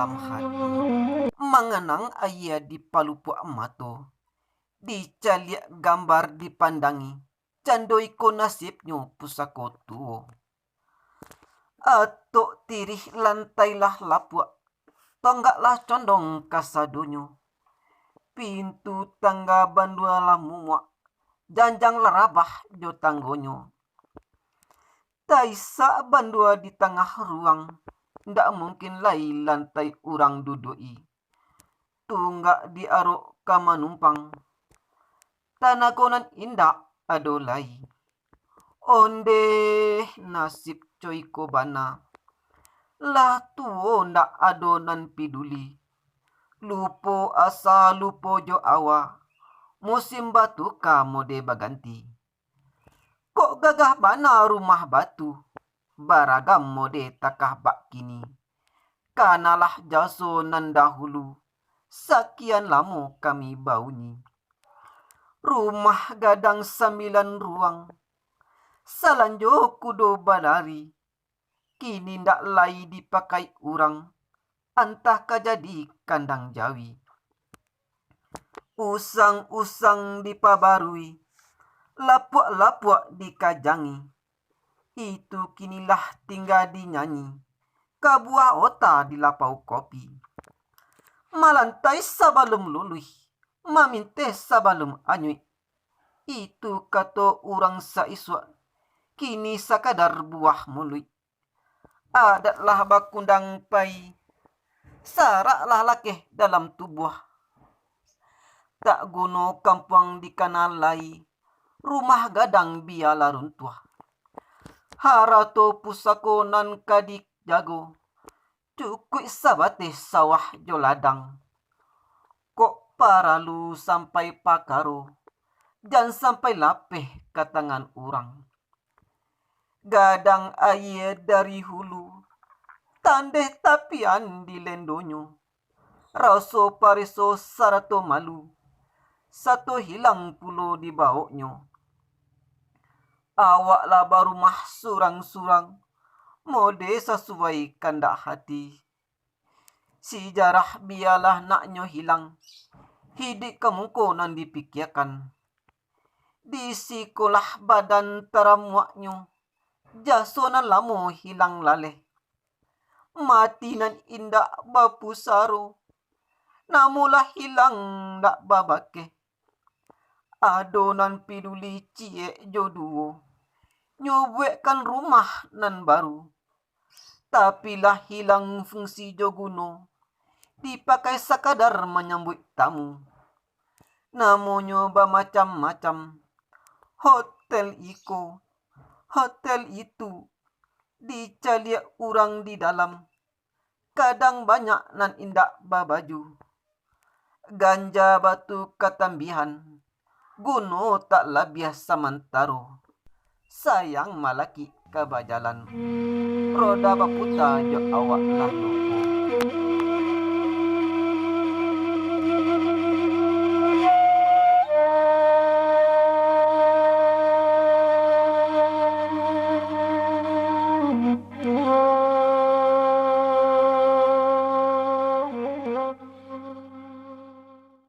dalam hati. Mengenang ayah di palupu amato, dicaliak gambar dipandangi, candoiko nasibnyo pusako tuo. Atok tirih lantailah lapua, tonggaklah condong kasadonyo. Pintu tangga bandualah muak, janjang lerabah jo tanggonyo. Taisa bandua di tengah ruang, ndak mungkin lai lantai urang dudui. Tunggak diarok kamanumpang, tanagonan indak adolai. Onde nasib coiko bana, lah tuo ndak adonan piduli. Lupo asa lupo jo awa, musim batu mode baganti. Kok gagah bana rumah batu, baragam mode takah bak kini. Kanalah jaso nan dahulu, sekian lama kami bauni. Rumah gadang 9 ruang, salanjo kudo balari. Kini ndak lai dipakai urang, antah kajadi kandang jawi. Usang-usang dipabarui, lapuak-lapuak dikajangi. Itu kinilah tinggal dinyanyi, kabuah ota di lapau kopi. Malantai sabalum luluh, maminte sabalum anyui. Itu kato urang saiswa, kini sakadar buah mului. Adatlah bakundang pai, saraklah lakeh dalam tubuh. Tak guno kampung dikanalai, rumah gadang biala runtuh. Harato pusako nan kadik jago, cukui sabate sawah joladang. Kok paralu sampai pakaro, dan sampai lapeh ke tangan urang. Gadang air dari hulu, tandeh tapian di lendonyo. Raso pariso sarato malu, satu hilang pulo di bawoknyo. Awaklah barumah surang-surang, mode sesuai kandak hati. Sejarah biarlah naknyo hilang, hidik kemungkinan dipikirkan. Di sekolah badan teramuaknyo, jasonan lamo hilang laleh. Mati nan indak bapusaro, namulah hilang ndak babake. Adonan piduli cie joduo, nyobekkan rumah nan baru. Tapi lah hilang fungsi joguno, dipakai sekadar menyambut tamu. Namonyo macam-macam, hotel iko, hotel itu, dicaliak urang di dalam, kadang banyak nan indak babaju. Ganja batu katambihan, guno tak labiah samantaro. Sayang malaki kebajalan, roda baputa jo awak lah lupa.